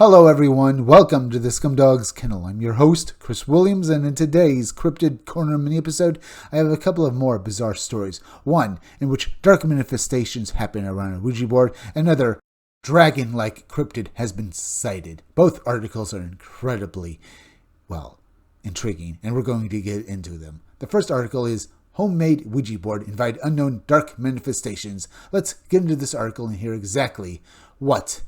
Hello everyone, welcome to the Scumdogs Kennel. I'm your host, Chris Williams, and in today's Cryptid Corner mini-episode, I have a couple of more bizarre stories. One, in which dark manifestations happen around a Ouija board, another, dragon-like cryptid has been sighted. Both articles are incredibly, intriguing, and we're going to get into them. The first article is, Homemade Ouija Board Invite Unknown Dark Manifestations. Let's get into this article and hear exactly what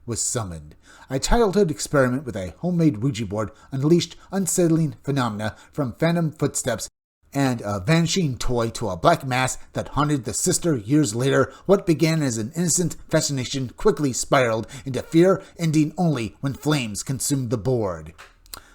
was summoned. A childhood experiment with a homemade Ouija board unleashed unsettling phenomena from phantom footsteps and a vanishing toy to a black mass that haunted the sister years later. What began as an innocent fascination quickly spiraled into fear, ending only when flames consumed the board.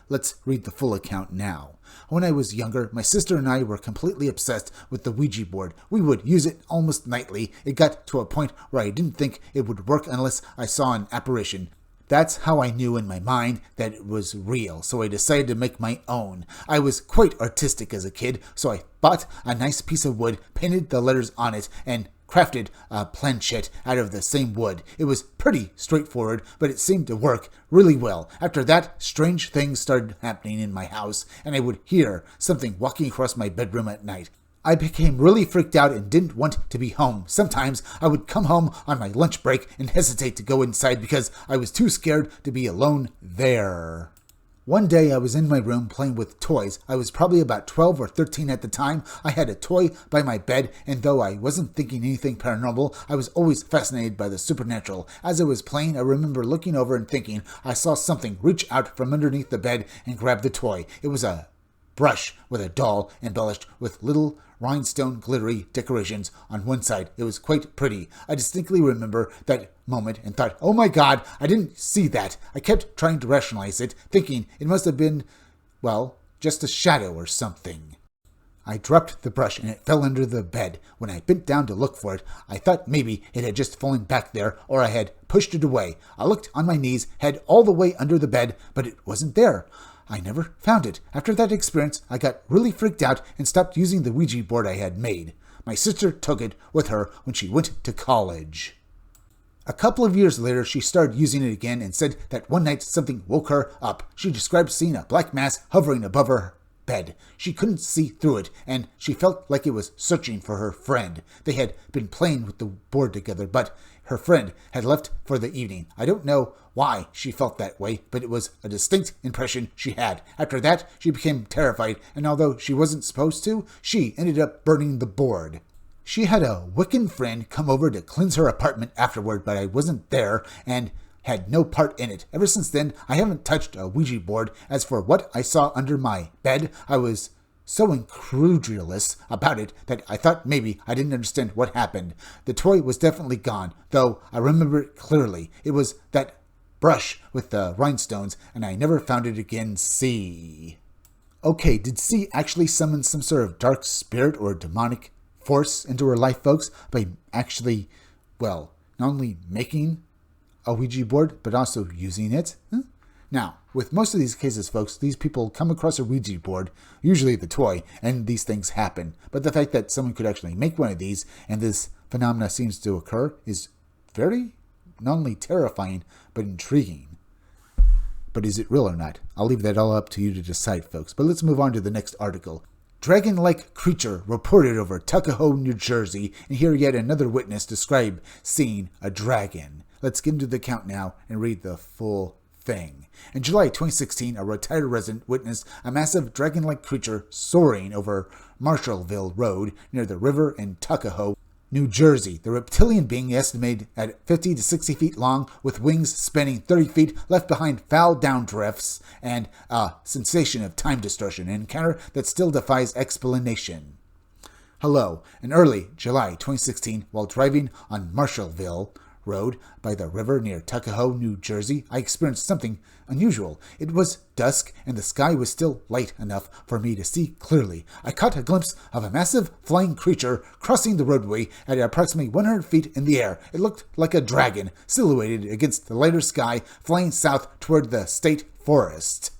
Let's read the full account now. When I was younger, my sister and I were completely obsessed with the Ouija board. We would use it almost nightly. It got to a point where I didn't think it would work unless I saw an apparition. That's how I knew in my mind that it was real, so I decided to make my own. I was quite artistic as a kid, so I bought a nice piece of wood, painted the letters on it, and crafted a planchette out of the same wood. It was pretty straightforward, but it seemed to work really well. After that, strange things started happening in my house, and I would hear something walking across my bedroom at night. I became really freaked out and didn't want to be home. Sometimes I would come home on my lunch break and hesitate to go inside because I was too scared to be alone there. One day I was in my room playing with toys. I was probably about 12 or 13 at the time. I had a toy by my bed, and though I wasn't thinking anything paranormal, I was always fascinated by the supernatural. As I was playing, I remember looking over and thinking I saw something reach out from underneath the bed and grab the toy. It was a brush with a doll embellished with little rhinestone glittery decorations on one side. It was quite pretty. I distinctly remember that moment and thought, oh my god, I didn't see that. I kept trying to rationalize it, thinking it must have been, just a shadow or something. I dropped the brush and it fell under the bed. When I bent down to look for it, I thought maybe it had just fallen back there or I had pushed it away. I looked on my knees, head all the way under the bed, but it wasn't there. I never found it. After that experience, I got really freaked out and stopped using the Ouija board I had made. My sister took it with her when she went to college. A couple of years later, she started using it again and said that one night something woke her up. She described seeing a black mass hovering above her bed. She couldn't see through it, and she felt like it was searching for her friend. They had been playing with the board together, but her friend had left for the evening. I don't know why she felt that way, but it was a distinct impression she had. After that, she became terrified, and although she wasn't supposed to, she ended up burning the board. She had a Wiccan friend come over to cleanse her apartment afterward, but I wasn't there and had no part in it. Ever since then, I haven't touched a Ouija board. As for what I saw under my bed, I was so incredulous about it that I thought maybe I didn't understand what happened. The toy was definitely gone, though I remember it clearly. It was that brush with the rhinestones, and I never found it again. C. Okay, did C actually summon some sort of dark spirit or demonic force into her life, folks, by actually, not only making a Ouija board, but also using it? Now, with most of these cases, folks, these people come across a Ouija board, usually the toy, and these things happen. But the fact that someone could actually make one of these, and this phenomena seems to occur, is very, not only terrifying, but intriguing. But is it real or not? I'll leave that all up to you to decide, folks. But let's move on to the next article. Dragon-like creature reported over Tuckahoe, New Jersey, and here yet another witness describe seeing a dragon. Let's get into the account now and read the full thing. In July 2016, a retired resident witnessed a massive dragon-like creature soaring over Marshallville Road near the river in Tuckahoe, New Jersey. The reptilian being, estimated at 50 to 60 feet long, with wings spanning 30 feet, left behind foul downdrafts and a sensation of time distortion, an encounter that still defies explanation. Hello. In early July 2016, while driving on Marshallville Road by the river near Tuckahoe, New Jersey, I experienced something unusual. It was dusk, and the sky was still light enough for me to see clearly. I caught a glimpse of a massive flying creature crossing the roadway at approximately 100 feet in the air. It looked like a dragon, silhouetted against the lighter sky, flying south toward the state forest.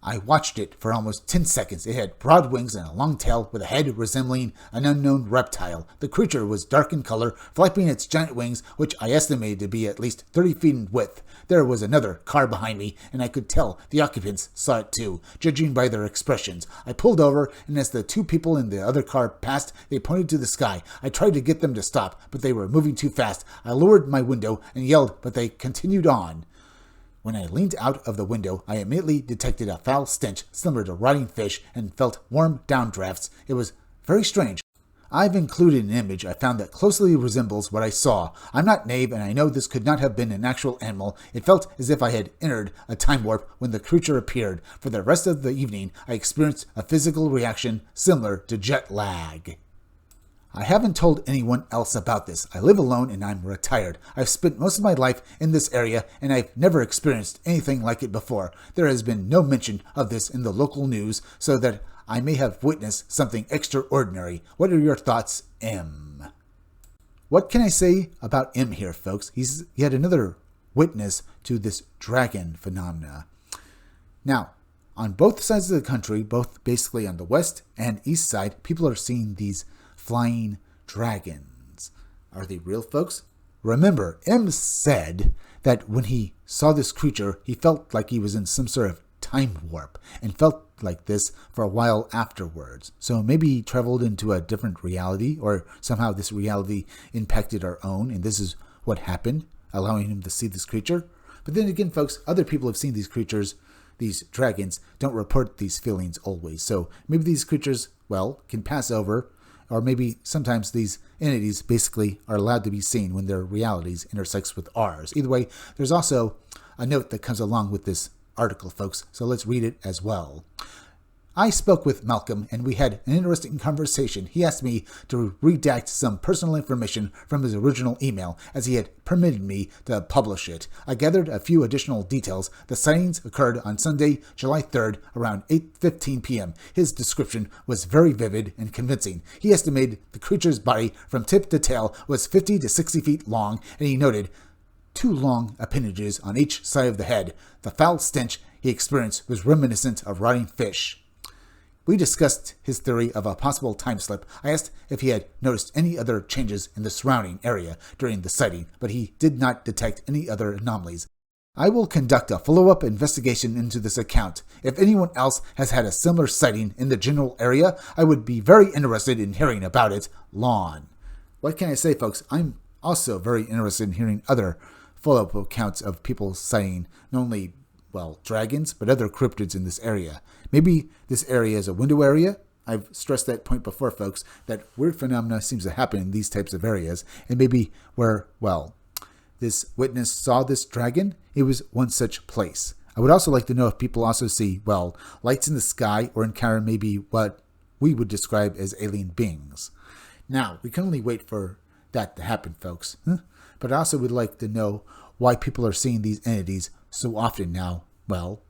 I watched it for almost 10 seconds. It had broad wings and a long tail with a head resembling an unknown reptile. The creature was dark in color, flapping its giant wings, which I estimated to be at least 30 feet in width. There was another car behind me, and I could tell the occupants saw it too, judging by their expressions. I pulled over, and as the two people in the other car passed, they pointed to the sky. I tried to get them to stop, but they were moving too fast. I lowered my window and yelled, but they continued on. When I leaned out of the window, I immediately detected a foul stench similar to rotting fish and felt warm downdrafts. It was very strange. I've included an image I found that closely resembles what I saw. I'm not naive, and I know this could not have been an actual animal. It felt as if I had entered a time warp when the creature appeared. For the rest of the evening, I experienced a physical reaction similar to jet lag. I haven't told anyone else about this. I live alone and I'm retired. I've spent most of my life in this area and I've never experienced anything like it before. There has been no mention of this in the local news, so that I may have witnessed something extraordinary. What are your thoughts, M? What can I say about M here, folks? He's yet another witness to this dragon phenomena. Now, on both sides of the country, both basically on the west and east side, people are seeing these flying dragons. Are they real, folks? Remember, M said that when he saw this creature, he felt like he was in some sort of time warp and felt like this for a while afterwards. So maybe he traveled into a different reality, or somehow this reality impacted our own, and this is what happened, allowing him to see this creature. But then again, folks, other people have seen these creatures. These dragons don't report these feelings always. So maybe these creatures, well, can pass over. Or maybe sometimes these entities basically are allowed to be seen when their realities intersects with ours. Either way, there's also a note that comes along with this article, folks, so let's read it as well. I spoke with Malcolm and we had an interesting conversation. He asked me to redact some personal information from his original email, as he had permitted me to publish it. I gathered a few additional details. The sightings occurred on Sunday, July 3rd, around 8:15 p.m. His description was very vivid and convincing. He estimated the creature's body from tip to tail was 50 to 60 feet long, and he noted 2 long appendages on each side of the head. The foul stench he experienced was reminiscent of rotting fish. We discussed his theory of a possible time slip. I asked if he had noticed any other changes in the surrounding area during the sighting, but he did not detect any other anomalies. I will conduct a follow-up investigation into this account. If anyone else has had a similar sighting in the general area, I would be very interested in hearing about it. Lon. What can I say, folks? I'm also very interested in hearing other follow-up accounts of people sighting not only, well, dragons, but other cryptids in this area. Maybe this area is a window area. I've stressed that point before, folks, that weird phenomena seems to happen in these types of areas. And maybe where, well, this witness saw this dragon, it was one such place. I would also like to know if people also see, well, lights in the sky or encounter maybe what we would describe as alien beings. Now, we can only wait for that to happen, folks. But I also would like to know why people are seeing these entities so often now. Well,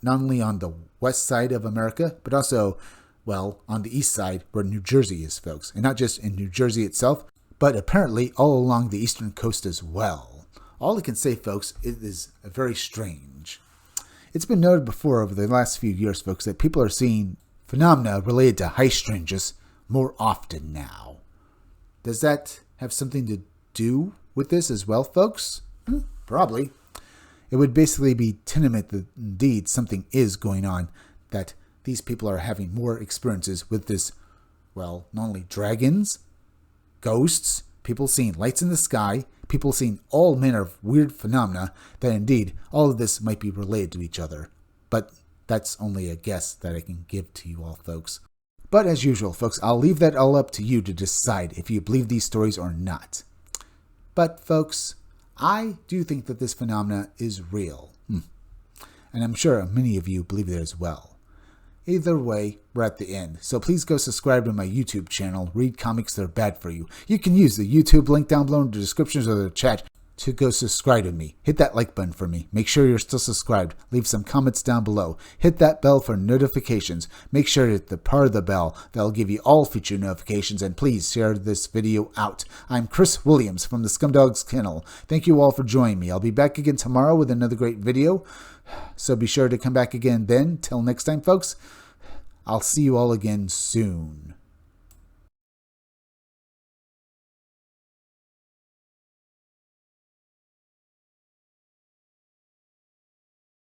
not only on the west side of America, but also, well, on the east side where New Jersey is, folks. And not just in New Jersey itself, but apparently all along the eastern coast as well. All I can say, folks, it is very strange. It's been noted before over the last few years, folks, that people are seeing phenomena related to high strangeness more often now. Does that have something to do with this as well, folks? Probably. It would basically be tenement that indeed something is going on, that these people are having more experiences with this, well, not only dragons, ghosts, people seeing lights in the sky, people seeing all manner of weird phenomena, that indeed all of this might be related to each other. But that's only a guess that I can give to you all, folks. But as usual, folks, I'll leave that all up to you to decide if you believe these stories or not. But, folks, I do think that this phenomena is real. And I'm sure many of you believe it as well. Either way, we're at the end. So please go subscribe to my YouTube channel, Read Comics That Are Bad For You. You can use the YouTube link down below in the descriptions or the chat to go subscribe to me. Hit that like button for me. Make sure you're still subscribed. Leave some comments down below. Hit that bell for notifications. Make sure to hit the part of the bell that'll give you all future notifications, and please share this video out. I'm Chris Williams from the Scumdogs Kennel. Thank you all for joining me. I'll be back again tomorrow with another great video, so be sure to come back again then. Till next time, folks, I'll see you all again soon.